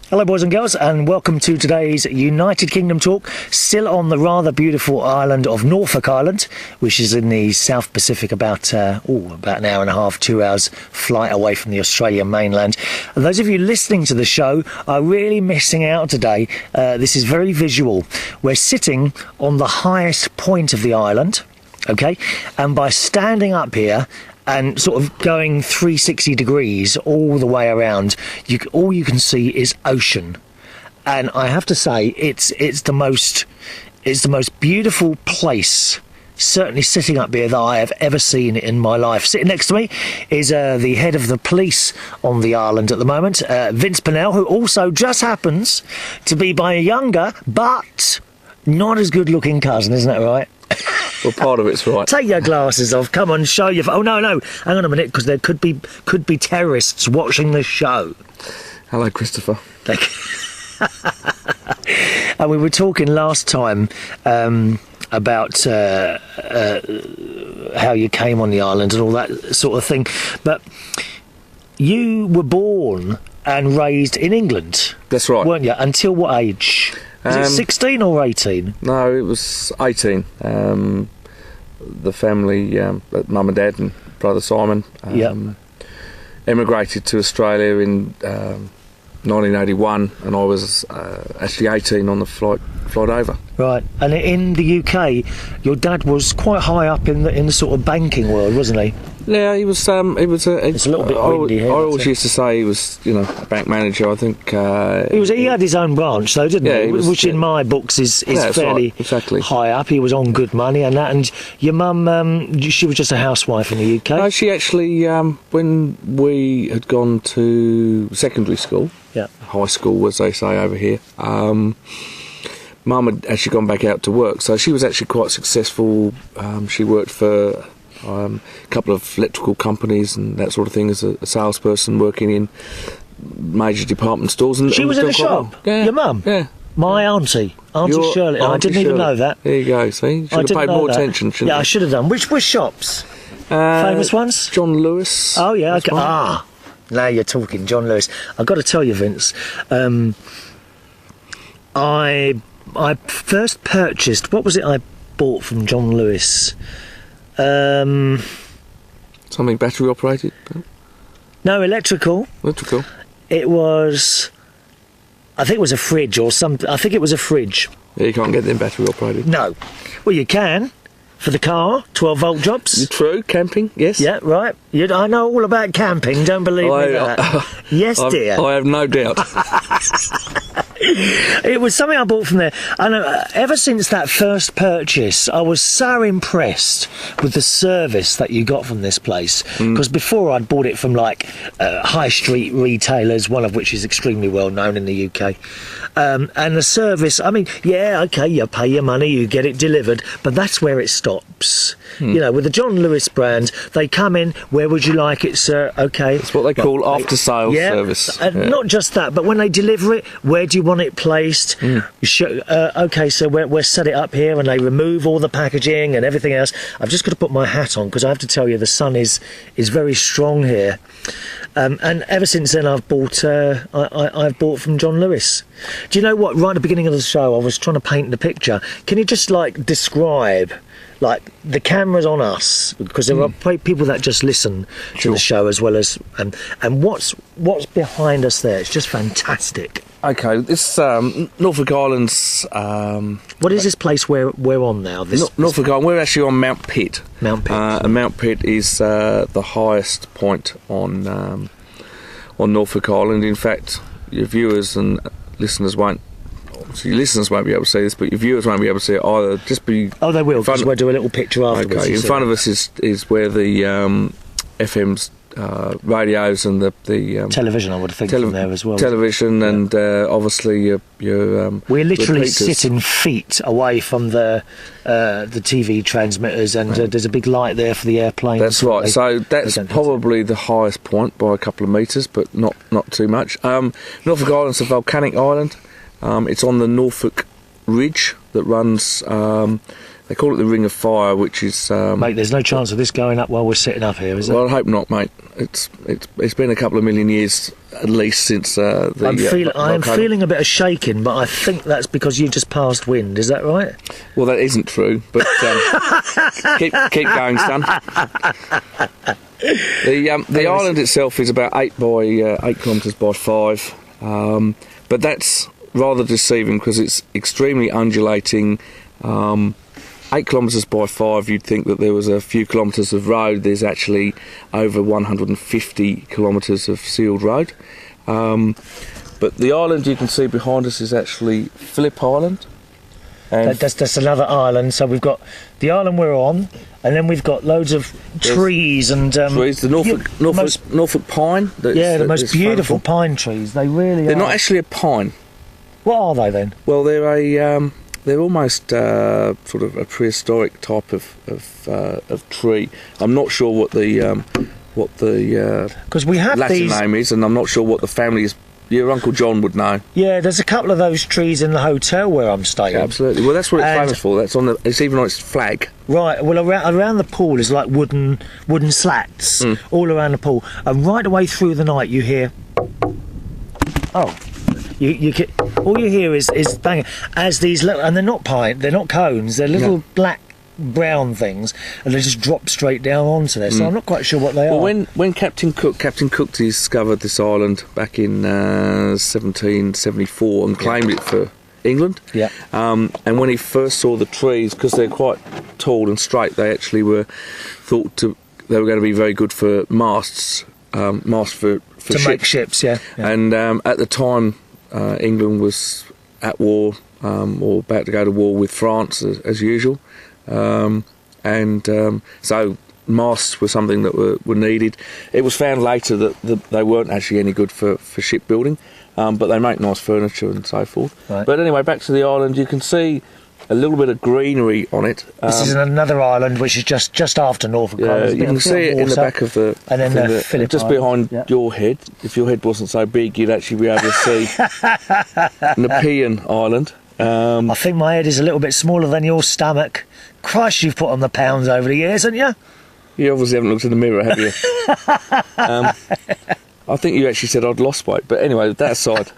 Hello boys and girls, and welcome to today's United Kingdom talk, still on the rather beautiful island of Norfolk Island, which is in the South Pacific, about an hour and a half, 2 hours flight away from the Australian mainland. And those of you listening to the show are really missing out today. This is very visual. We're sitting on the highest point of the island, okay, and by standing up here and sort of going 360 degrees all the way around, all you can see is ocean. And I have to say, it's the most beautiful place, certainly sitting up here, that I have ever seen in my life. Sitting next to me is the head of the police on the island at the moment, Vince Pennell, who also just happens to be my younger but not as good looking cousin, isn't that right? Well, part of it's right. Take your glasses off. Come on, show your... Oh, no. Hang on a minute, because there could be terrorists watching the show. Hello, Christopher. Thank you. And we were talking last time about how you came on the island and all that sort of thing. But you were born and raised in England. That's right. Weren't you? Until what age? Was it 16 or 18? No, it was 18. The family, mum and dad and brother Simon, emigrated to Australia in 1981, and I was actually 18 on the flight over. Right, and in the UK, your dad was quite high up in the sort of banking world, wasn't he? Yeah, he was. It's a little bit windy here. I always used to say he was, a bank manager. I think he had his own branch, though, didn't he? Which in my books is fairly high up. He was on good money and that. And your mum, she was just a housewife in the UK. No, she actually, when we had gone to secondary school, high school as they say over here, Mum had actually gone back out to work, so she was actually quite successful. She worked for a couple of electrical companies and that sort of thing as a salesperson, working in major department stores. And she was in a shop? Yeah. Your mum? Yeah. My auntie Shirley. I didn't even know that. There you go, see? Should have paid more attention, shouldn't you? Yeah, I should have done. Which were shops? Famous ones? John Lewis. Oh, yeah, okay. Now you're talking, John Lewis. I've got to tell you, Vince, I first purchased... What was it I bought from John Lewis? Something battery operated? No, electrical. Electrical. It was... I think it was a fridge or something. I think it was a fridge. Yeah, you can't get them battery operated. No. Well, you can. For the car, 12-volt jobs. True, camping, yes. Yeah, right. I know all about camping, don't believe me that. Yes, dear. I have no doubt. It was something I bought from there. And ever since that first purchase, I was so impressed with the service that you got from this place. Because before I'd bought it from high street retailers, one of which is extremely well known in the UK. And the service, I mean, yeah, okay, you pay your money, you get it delivered, but that's where it stops. With the John Lewis brand, they come in, where would you like it, sir? Okay. It's what they call after-sales service. Not just that, but when they deliver it, where do you want it placed? Okay, so we'll set it up here, and they remove all the packaging and everything else. I've just got to put my hat on, because I have to tell you, the sun is very strong here. And ever since then, I've bought from John Lewis. Do you know what? Right at the beginning of the show, I was trying to paint the picture. Can you just describe the cameras on us, because there are people that just listen to the show as well as and what's behind us there? It's just fantastic. Okay, this Norfolk Island's. What is this place we're on now? Norfolk Island. We're actually on Mount Pitt. Mount Pitt. And Mount Pitt is the highest point on Norfolk Island. In fact, your viewers and listeners won't. Your listeners won't be able to see this, but your viewers won't be able to see it either. Just be. Oh, they will, because we'll do a little picture afterwards. Okay, in front of us is where the FM's radios and the television, I would think, from there as well. Television and obviously your we're literally repeaters. Sitting feet away from the TV transmitters, and there's a big light there for the airplane. That's right. So that's probably the highest point by a couple of metres, but not too much. Norfolk Island's a volcanic island. It's on the Norfolk Ridge that runs They call it the Ring of Fire, which is... Mate, there's no chance of this going up while we're sitting up here, is there? Well, I hope not, mate. It's been a couple of million years at least since the... I'm feeling a bit of shaking, but I think that's because you just passed wind. Is that right? Well, that isn't true, but keep going, son. The island itself is about 8 kilometres by 5, but that's rather deceiving because it's extremely undulating. 8 kilometres by 5, you'd think that there was a few kilometres of road. There's actually over 150 kilometres of sealed road. But the island you can see behind us is actually Phillip Island. And that's another island. So we've got the island we're on, and then we've got loads of trees and... trees, the Norfolk pine. The most beautiful pine trees. They really are. They're not actually a pine. What are they then? Well, they're they're almost sort of a prehistoric type of tree. I'm not sure what the because we have Latin these name is, and I'm not sure what the family is. Your Uncle John would know. Yeah, there's a couple of those trees in the hotel where I'm staying. Yeah, absolutely. Well, that's what it's famous for. That's it's even on its flag. Right. Well, around the pool is like wooden slats all around the pool, and right away through the night you hear. Oh. You get, all you hear is banging as these little, and they're not cones, they're little black brown things, and they just drop straight down onto there. So I'm not quite sure what they are. Well, when Captain Cook discovered this island back in 1774 and claimed it for England, and when he first saw the trees, because they're quite tall and straight, they actually were they were going to be very good for masts for ships. Make ships, yeah. And at the time, England was at war or about to go to war with France as usual, so masts were something that were needed. It was found later that they weren't actually any good for shipbuilding, but they make nice furniture and so forth. Right. But anyway, back to the island, you can see a little bit of greenery on it. This is another island which is just after Norfolk Island. You can see it in the back of the... And then the Phillip just Island. behind your head. If your head wasn't so big, you'd actually be able to see Nepean Island. I think my head is a little bit smaller than your stomach. Christ, you've put on the pounds over the years, haven't you? You obviously haven't looked in the mirror, have you? I think you actually said I'd lost weight. But anyway, that aside...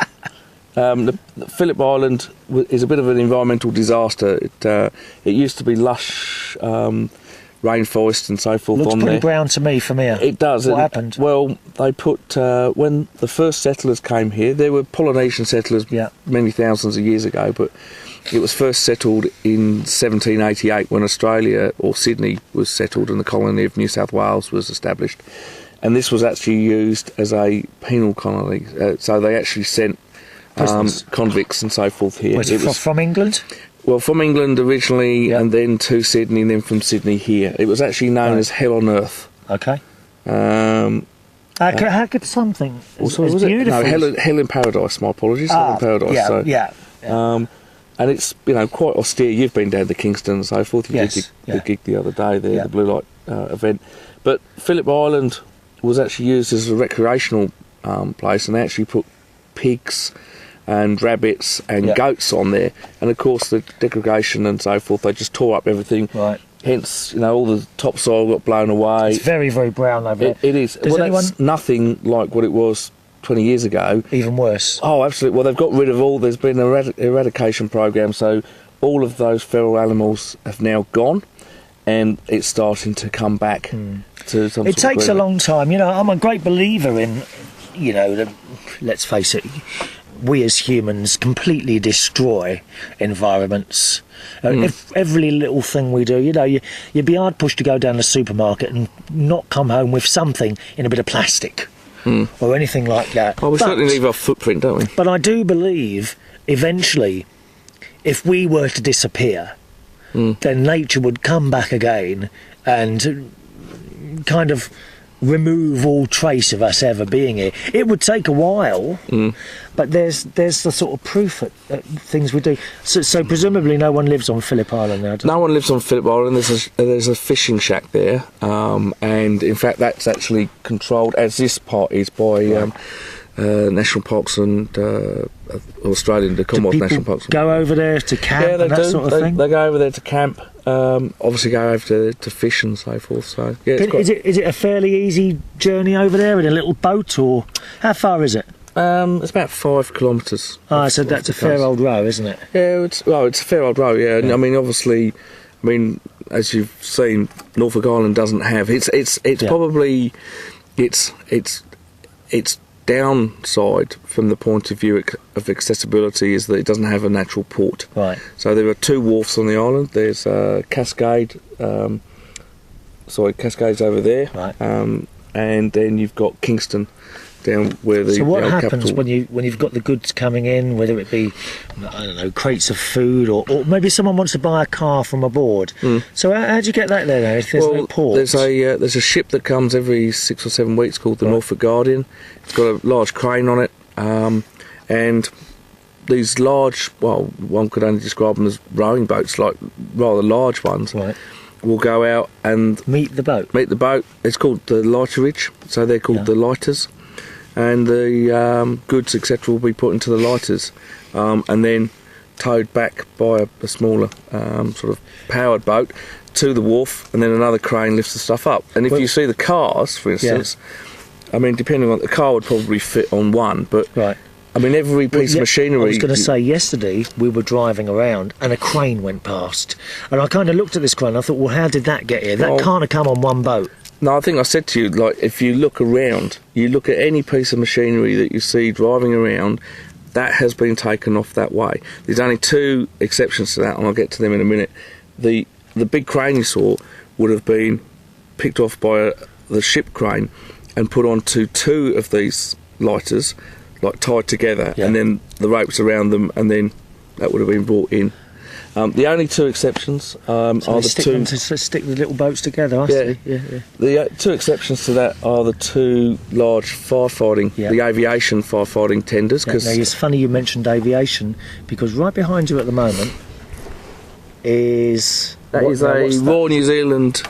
the Phillip Island is a bit of an environmental disaster. It used to be lush rainforest and so forth. Looks on pretty there. brown to me from here. It does. What happened? Well, they put when the first settlers came here. There were Polynesian settlers many thousands of years ago, but it was first settled in 1788 when Australia or Sydney was settled and the colony of New South Wales was established. And this was actually used as a penal colony. So they actually sent convicts and so forth here. Was it from England? Well, from England originally, and then to Sydney, and then from Sydney here. It was actually known as Hell on Earth. Okay. How could something as beautiful... No, Hell in Paradise, my apologies. Hell in Paradise. And it's, quite austere. You've been down to Kingston and so forth. You did the gig the other day there, the Blue Light event. But Phillip Island was actually used as a recreational place, and they actually put pigs and rabbits and goats on there, and of course the degradation and so forth, they just tore up everything. Right. Hence, all the topsoil got blown away. It's very, very brown over there. It is. That's nothing like what it was 20 years ago. Even worse. Oh, absolutely. Well, they've got rid of there's been an eradication program, so all of those feral animals have now gone, and it's starting to come back to some It takes a long time. I'm a great believer in, let's face it, we as humans completely destroy environments. If every little thing we do, you'd be hard pushed to go down the supermarket and not come home with something in a bit of plastic or anything like that. Well, we certainly leave our footprint, don't we? But I do believe eventually, if we were to disappear, then nature would come back again and kind of remove all trace of us ever being here. It would take a while, but there's the sort of proof that things would do. So presumably no one lives on Phillip Island now, No one lives on Phillip Island. There's a fishing shack there, and in fact that's actually controlled, as this part is, by national parks and Australian, the Commonwealth National Parks. Go over there to camp they and that do. sort of thing? They go over there to camp. Obviously go over to fish and so forth. So yeah, is it a fairly easy journey over there in a little boat, or how far is it? It's about 5 kilometres. So that's a fair old row, isn't it? Yeah, it's a fair old row. Yeah, and I mean, obviously, as you've seen, Norfolk Island doesn't have. It's probably its downside from the point of view of accessibility is that it doesn't have a natural port. Right. So there are 2 wharfs on the island. There's Cascades over there. Right. And then you've got Kingston down where the So what happens capital. when you've got the goods coming in, whether it be, I don't know, crates of food, or maybe someone wants to buy a car from aboard? So how do you get that there now, if there's no port? There's a ship that comes every 6 or 7 weeks called the Norfolk Guardian. It's got a large crane on it, and these large, one could only describe them as rowing boats, like rather large ones. Right. Will go out and Meet the boat. It's called the lighterage, so they're called the lighters. And the goods, etc., will be put into the lighters and then towed back by a smaller sort of powered boat to the wharf, and then another crane lifts the stuff up. And if you see the cars, for instance, I mean, depending on the car, would probably fit on one, but Right. I mean, every piece of machinery. I was going to say, yesterday we were driving around and a crane went past, and I kind of looked at this crane and I thought, well, how did that get here? That can't have come on one boat. No, I think I said to you, like, if you look around, you look at any piece of machinery that you see driving around, that has been taken off that way. There's only 2 exceptions to that, and I'll get to them in a minute. The big crane you saw would have been picked off by the ship crane and put onto 2 of these lighters, like tied together, and then the ropes around them, and then that would have been brought in. The only 2 exceptions are the stick 2... them to stick the little boats together, I see. Yeah. The 2 exceptions to that are the 2 large firefighting, the aviation firefighting tenders. Now, it's funny you mentioned aviation, because right behind you at the moment is... What's a Royal New Zealand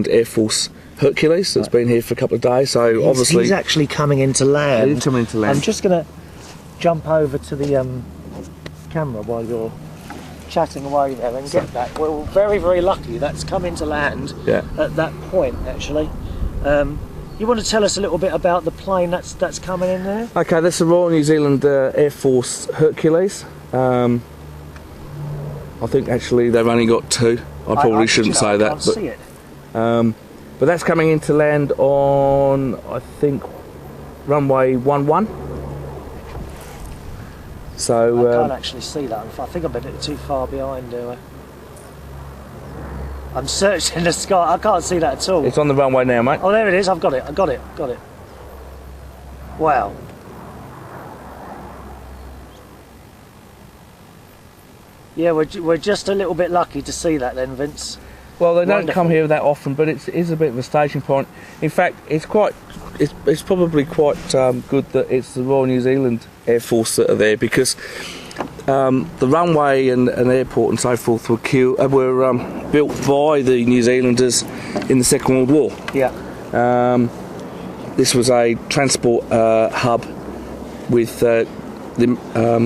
Air Force Hercules that's been here for a couple of days. So obviously he's actually coming into land. He's coming into land. I'm just going to jump over to the camera while you're chatting away there and get that. We're very, very lucky that's come into land at that point, actually. You want to tell us a little bit about the plane that's coming in there? Okay, that's the Royal New Zealand Air Force Hercules. I think actually they've only got 2. I probably shouldn't say that. Can't see it. But that's coming into land on, I think, runway 11. So I can't actually see that. I think I'm a bit too far behind. I'm searching the sky. I can't see that at all. It's on the runway now, mate. Oh, there it is. I've got it. Wow. Yeah, we're just a little bit lucky to see that then, Vince. Well, they don't come here that often, but it is a bit of a staging point. In fact, it's probably quite good that it's the Royal New Zealand Air Force that are there, because the runway and airport and so forth were built by the New Zealanders in the Second World War. Yeah. This was a transport hub with them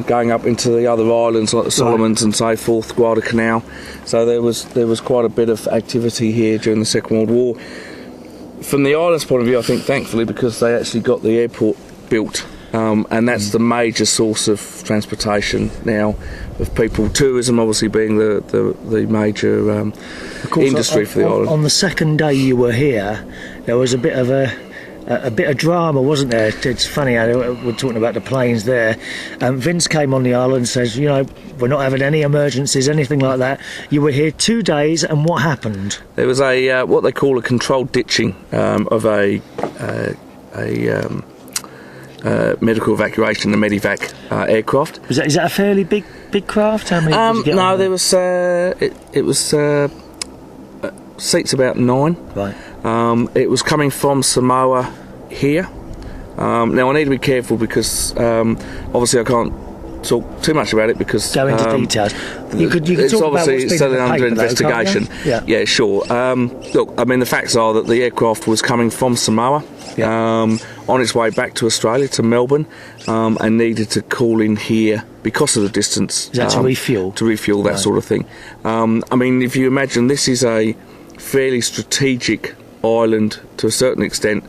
going up into the other islands like the Solomons and so forth, Guadalcanal. So there was quite a bit of activity here during the Second World War. From the island's point of view, I think thankfully, because they actually got the airport built, and that's the major source of transportation now of people. Tourism obviously being the major industry for the island. On the second day you were here, there was a bit of drama, wasn't there? It's funny how we're talking about the planes there. Vince came on the island and says, we're not having any emergencies, anything like that. You were here 2 days, and what happened? There was a what they call a controlled ditching of a medical evacuation, a medivac aircraft. Is that a fairly big craft? How many did you get on there was it was seats about 9. Right. It was coming from Samoa here. Now I need to be careful because obviously I can't talk too much about it because go into details. You could it's talk about obviously what's still been in the under paper, investigation. Though, yeah, sure. Look, I mean, the facts are that the aircraft was coming from Samoa on its way back to Australia, to Melbourne, and needed to call in here because of the distance. Is that to refuel? To refuel, that sort of thing. I mean, if you imagine, this is a fairly strategic island to a certain extent,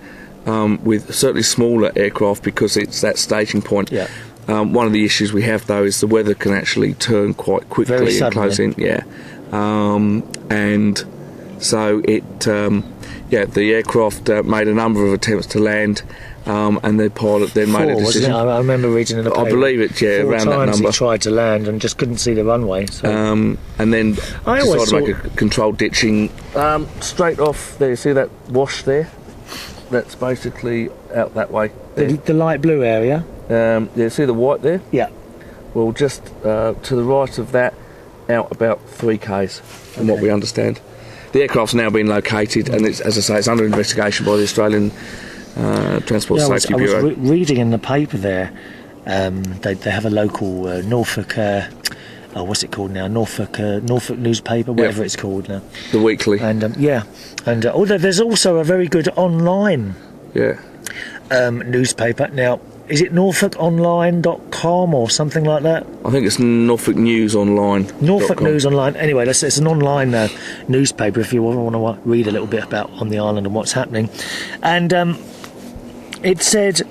with certainly smaller aircraft because it's that staging point. Yeah. One of the issues we have, though, is the weather can actually turn quite quickly and close in. Yeah. And so the aircraft made a number of attempts to land, and the pilot then made a decision. Wasn't it? I remember reading in the paper. I believe it, 4 around that times number. He tried to land and just couldn't see the runway. So. And then decided to make a controlled ditching straight off there. You see that wash there? That's basically out that way. The light blue area? Yeah, see the white there? Yeah. Well, just to the right of that, out about 3 k's, from what we understand. The aircraft's now been located, and it's, as I say, it's under investigation by the Australian Transport Safety Bureau. I was reading in the paper there, they have a local Norfolk, what's it called now? Norfolk newspaper, whatever it's called now. The Weekly. And although there's also a very good online newspaper. Now, is it norfolkonline.com or something like that? I think it's Norfolk News Online. Norfolk News Online. Anyway, it's an online newspaper if you want to read a little bit about on the island and what's happening. And it said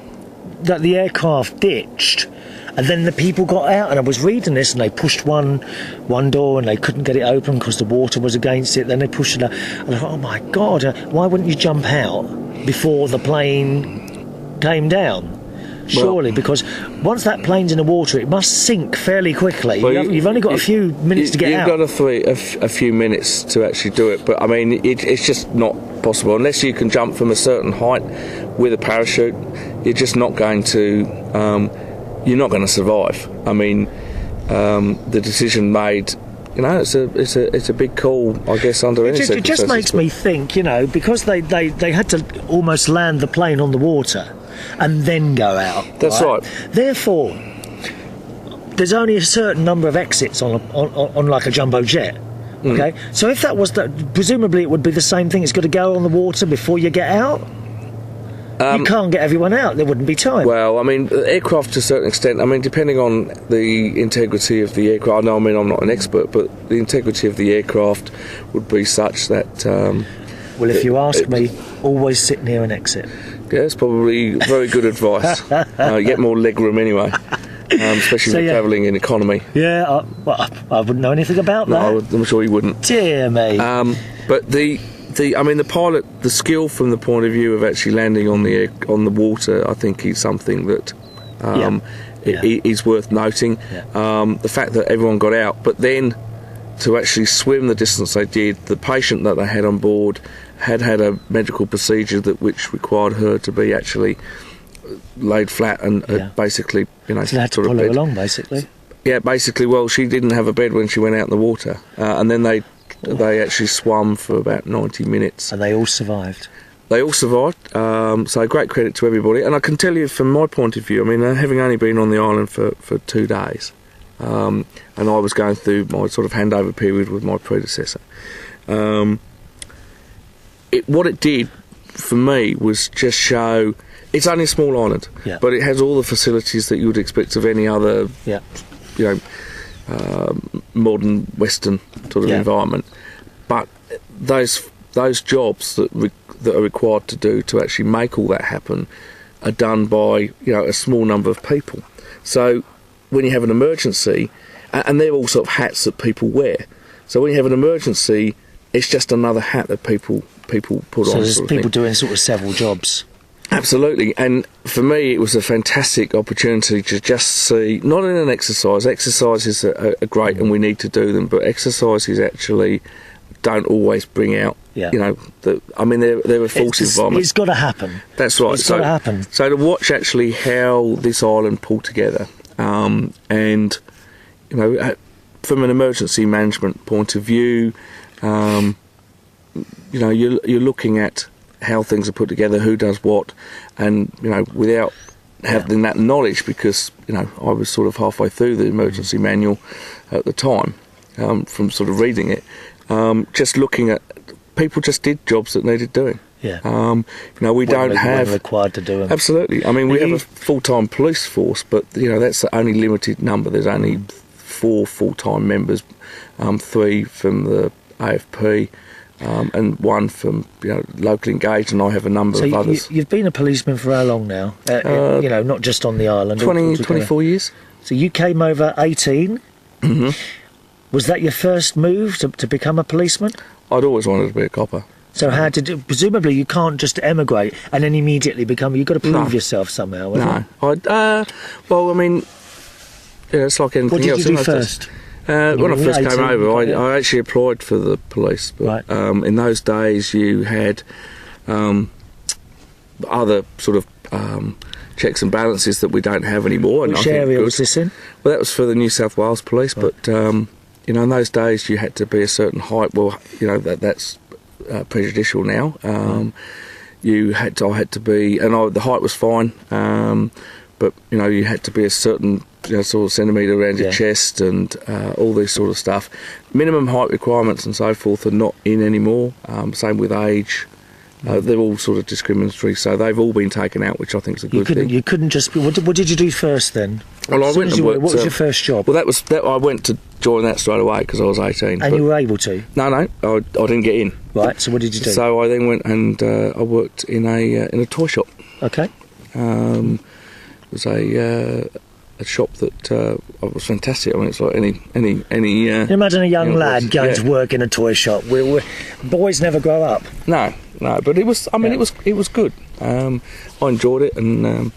that the aircraft ditched, and then the people got out, and I was reading this, and they pushed one door, and they couldn't get it open because the water was against it. Then they pushed it out, and I thought, oh my God, why wouldn't you jump out before the plane came down? Surely, because once that plane's in the water, it must sink fairly quickly. Well, you've only got a few minutes to get out. You've got a few minutes to actually do it, but I mean, it's just not possible unless you can jump from a certain height with a parachute. You're just not going to. You're not going to survive. I mean, the decision made. You know, it's a big call, I guess, under any circumstances. It just makes me think, because they had to almost land the plane on the water and then go out. That's right. Therefore, there's only a certain number of exits on like a jumbo jet. Okay, so if that was presumably it would be the same thing. It's got to go on the water before you get out. You can't get everyone out. There wouldn't be time. Well, I mean, aircraft to a certain extent. I mean, depending on the integrity of the aircraft. I mean, I'm not an expert, but the integrity of the aircraft would be such that. Well, if you ask me, always sit near an exit. Yeah, it's probably very good advice. You get more leg room anyway, especially when travelling in economy. Yeah, I wouldn't know anything about that. No, I'm sure you wouldn't. Dear me. But the pilot, the skill from the point of view of actually landing on the water, I think is something that is worth noting. Yeah. The fact that everyone got out, but then to actually swim the distance they did, the patient that they had on board had a medical procedure which required her to be actually laid flat and basically, so they had to pull her along, basically. Yeah, basically. Well, she didn't have a bed when she went out in the water, and then they actually swam for about 90 minutes. And they all survived? They all survived, so great credit to everybody. And I can tell you from my point of view, I mean, having only been on the island for 2 days, and I was going through my sort of handover period with my predecessor, what it did for me was just show it's only a small island, but it has all the facilities that you would expect of any other, modern Western sort of environment. But those jobs that are required to do to actually make all that happen are done by a small number of people. So when you have an emergency, and they're all sort of hats that people wear. So when you have an emergency, it's just another hat that people put on. So there's people doing sort of several jobs. Absolutely, and for me it was a fantastic opportunity to just see, not in an exercise. Exercises are great and we need to do them, but exercises actually don't always bring out, they're a false environment. It's got to happen. That's right. It's got to happen. So to watch actually how this island pulled together, and from an emergency management point of view, you're looking at how things are put together, who does what, and without having that knowledge, because I was sort of halfway through the emergency manual at the time, from sort of reading it, just looking at people just did jobs that needed doing. Yeah. We don't have required to do them. Absolutely. I mean, we have a full-time police force, but that's the only limited number. There's only 4 full-time members, 3 from the AFP, and 1 from locally engaged, and I have a number of others. You've been a policeman for how long now? Not just on the island. 24 years. So you came over 18. Mm-hmm. Was that your first move to become a policeman? I'd always wanted to be a copper. So presumably you can't just emigrate and then immediately become. You've got to prove yourself somehow. Well, I mean, it's like anything else. What did you do first? When I first came over, I actually applied for the police, but in those days you had other sort of checks and balances that we don't have anymore. Which area was this in? Well, that was for the New South Wales Police, but in those days you had to be a certain height. Well, that's prejudicial now. I had to be, and the height was fine, but you had to be a certain sort of centimetre around your chest, and all this sort of stuff. Minimum height requirements and so forth are not in anymore. Same with age. They're all sort of discriminatory, so they've all been taken out, which I think is a good thing. You couldn't just be. What did you do first then? Well, I went and worked. What was your first job? Well, I went to join that straight away because I was 18. And you were able to? No, I didn't get in. Right. So what did you do? So I then went and I worked in a toy shop. Okay. It was a shop that was fantastic. I mean, it's like any. Can you imagine a young lad going to work in a toy shop? Boys never grow up. No, but it was. I mean, it was good. I enjoyed it, and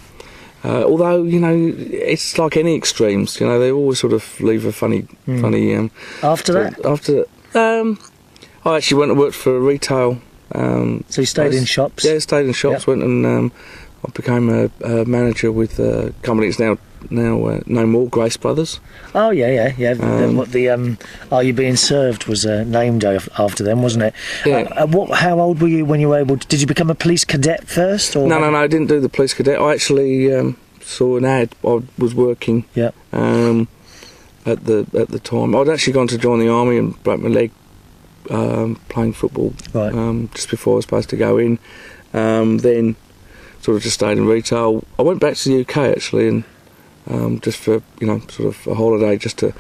although it's like any extremes. They always sort of leave a funny. After that, I actually went and worked for a retail. So you stayed in shops? Yeah, stayed in shops. Went and I became a manager with a company that's now no more, Grace Brothers. Oh yeah. Are You Being Served was named after them, wasn't it? Yeah. How old were you when you were able to? Did you become a police cadet first? Or No, I didn't do the police cadet. I actually saw an ad. I was working. Yeah. At the time, I'd actually gone to join the army and broke my leg playing football. Right. Just before I was supposed to go in. Then sort of just stayed in retail. I went back to the UK actually, and just for sort of a holiday, just to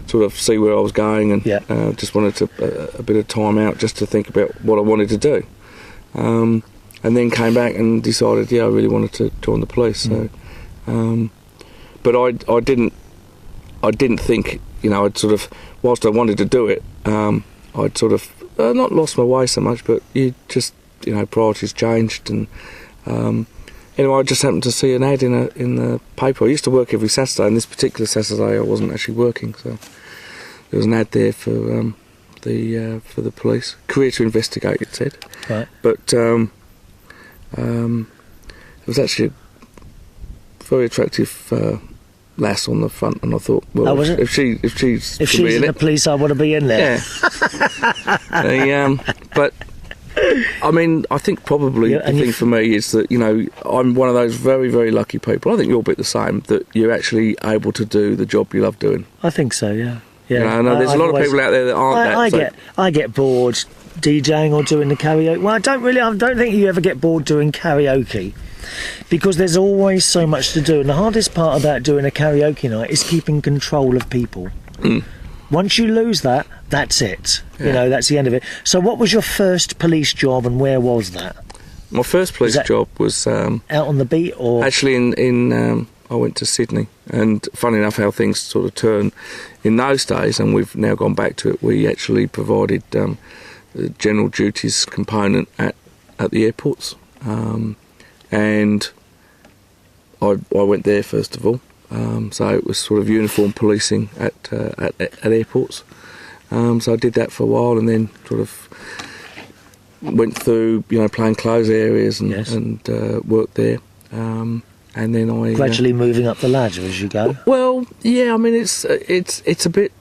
sort of see where I was going, and just wanted a bit of time out just to think about what I wanted to do, and then came back and decided I really wanted to join the police. So, but I didn't think I'd sort of, whilst I wanted to do it, I'd sort of not lost my way so much, but you just priorities changed, and anyway, I just happened to see an ad in the paper. I used to work every Saturday, and this particular Saturday I wasn't actually working, so there was an ad there for the police. Career to investigate, it said. Right. But it was actually a very attractive lass on the front, and I thought, well, if she's in the police, I want to be in there. Yeah. But I mean, I think probably the thing for me is that, I'm one of those very, very lucky people. I think you're a bit the same, that you're actually able to do the job you love doing. I think so, yeah. There's a lot of people out there that aren't I get bored DJing or doing the karaoke. Well, I don't think you ever get bored doing karaoke, because there's always so much to do. And the hardest part about doing a karaoke night is keeping control of people. Once you lose that, that's it. Yeah. That's the end of it. So what was your first police job, and where was that? My first police job was out on the beat, or actually in I went to Sydney, and funny enough how things sort of turn in those days, and we've now gone back to it. We actually provided the general duties component at the airports, and I went there first of all. So it was sort of uniform policing at airports. So I did that for a while, and then sort of went through, plain clothes areas and worked there. And then I gradually moving up the ladder as you go. Well, yeah. I mean, it's a bit.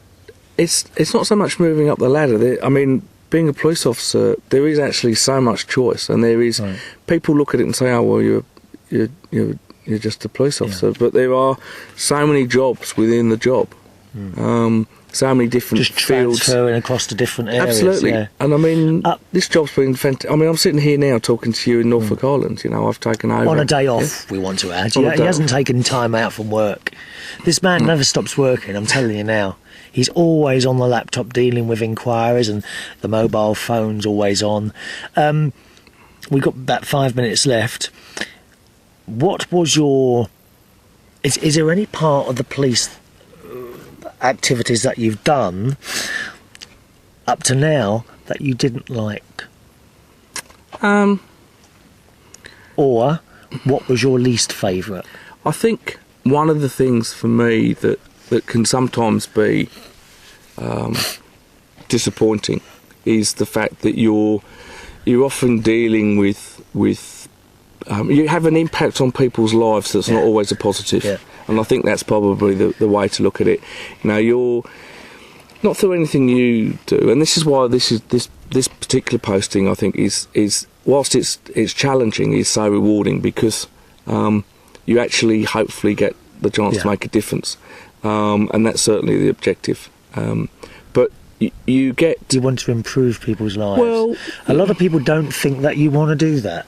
It's not so much moving up the ladder. I mean, being a police officer, there is actually so much choice, and there is people look at it and say, "Oh, well, you're you're just a police officer. But there are so many jobs within the job. So many different just fields. Transferring across to different areas. Absolutely. Yeah. And I mean, this job's been fantastic. I mean, I'm sitting here now talking to you in Norfolk Island. You know, I've taken over. On a day off, we want to add. He hasn't taken time out from work. This man never stops working, I'm telling you now. He's always on the laptop dealing with inquiries, and the mobile phone's always on. We've got about 5 minutes left. What was your... Is there any part of the police activities that you've done up to now that you didn't like? Or what was your least favourite? I think one of the things for me that can sometimes be disappointing is the fact that you're often dealing with you have an impact on people's lives that's not always a positive. And I think that's probably the way to look at it. You know, you're not through anything you do, and this is why this particular posting, I think, is whilst it's challenging, is so rewarding, because you actually hopefully get the chance to make a difference, and that's certainly the objective. But you want to improve people's lives. Well, a lot of people don't think that you want to do that.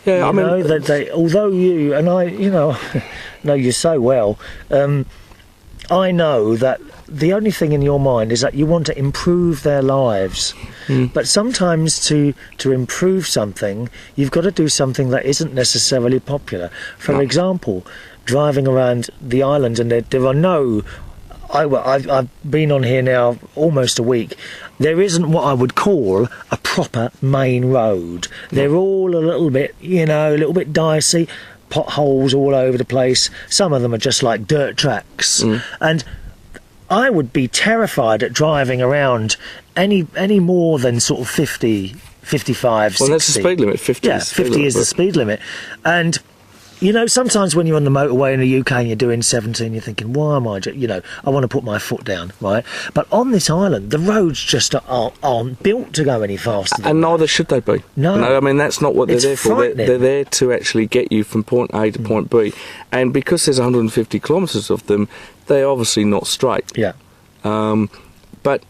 Yeah, I mean, that although you and I, know you so well, I know that the only thing in your mind is that you want to improve their lives. But sometimes to improve something, you've got to do something that isn't necessarily popular. For example, driving around the island, and there are no... I've been on here now almost a week. There isn't what I would call a proper main road. They're all a little bit dicey, potholes all over the place. Some of them are just like dirt tracks. And I would be terrified at driving around any more than sort of 50, 55, 60. Well, that's the speed limit. 50 is the speed limit. And... sometimes when you're on the motorway in the UK and you're doing 70, you're thinking, why am I... I want to put my foot down, right? But on this island, the roads just aren't built to go any faster. And neither should they be. No. I mean, that's not what they're there for. They're there to actually get you from point A to point B. And because there's 150 kilometres of them, they're obviously not straight. Yeah. But...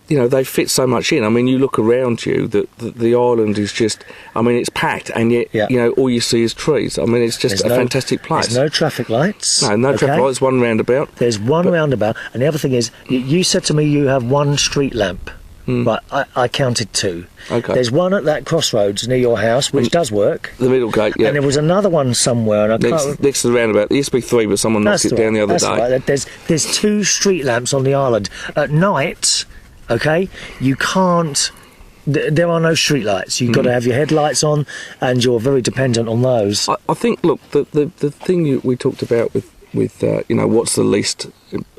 they fit so much in. I mean, you look around you, the island is just... I mean, it's packed, and yet, all you see is trees. I mean, it's just fantastic place. There's no traffic lights. No traffic lights, one roundabout. There's one roundabout, and the other thing is, you said to me you have one street lamp. Right, I counted two. Okay. There's one at that crossroads near your house, which does work. The middle gate, yeah. And there was another one somewhere. And next to the roundabout. There used to be three, but someone knocked it down the other day. Right. There's two street lamps on the island. At night... Okay, you can't... There are no street lights. You've got to have your headlights on, and you're very dependent on those. I think, look, the thing we talked about with what's the least...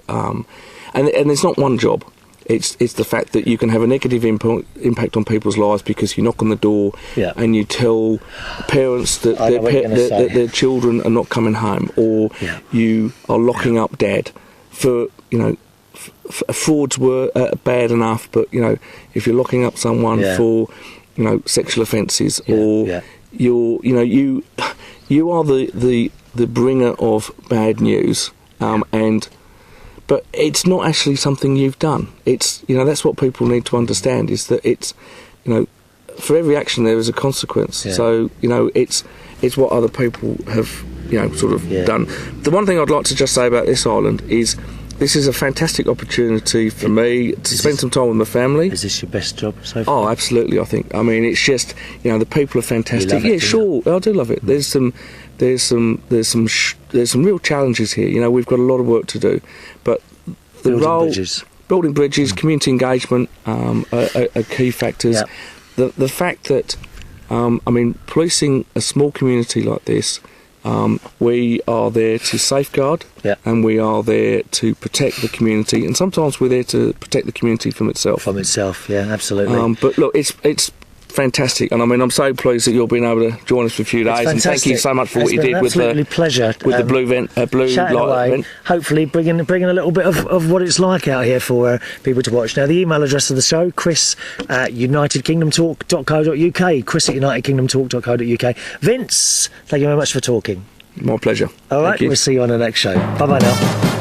and it's not one job. It's the fact that you can have a negative impact on people's lives because you knock on the door and you tell parents that their children are not coming home, or you are locking up dad for, frauds were bad enough, but if you're locking up someone for sexual offences, or you are the bringer of bad news, but it's not actually something you've done. It's that's what people need to understand, is that it's for every action there is a consequence. So it's what other people have done. The one thing I'd like to just say about this island is, this is a fantastic opportunity for me to spend some time with my family. Is this your best job so far? Oh, absolutely, I think. I mean, it's just, the people are fantastic. You love it, sure, I do love it. There's some real challenges here. We've got a lot of work to do, but building bridges, community engagement are key factors. The fact that, policing a small community like this, we are there to safeguard, and we are there to protect the community, and sometimes we're there to protect the community from itself. From itself, yeah, absolutely. But look, it's fantastic, and I'm so pleased that you've been able to join us for a few days, and thank you so much for what you did with the blue light event. Hopefully bringing a little bit of what it's like out here for people to watch. Now, the email address of the show, Chris at UnitedKingdomTalk.co.uk, Chris at UnitedKingdomTalk.co.uk. Vince, thank you very much for talking. My pleasure. All right, Thank you. we'll see you on the next show. Bye-bye now.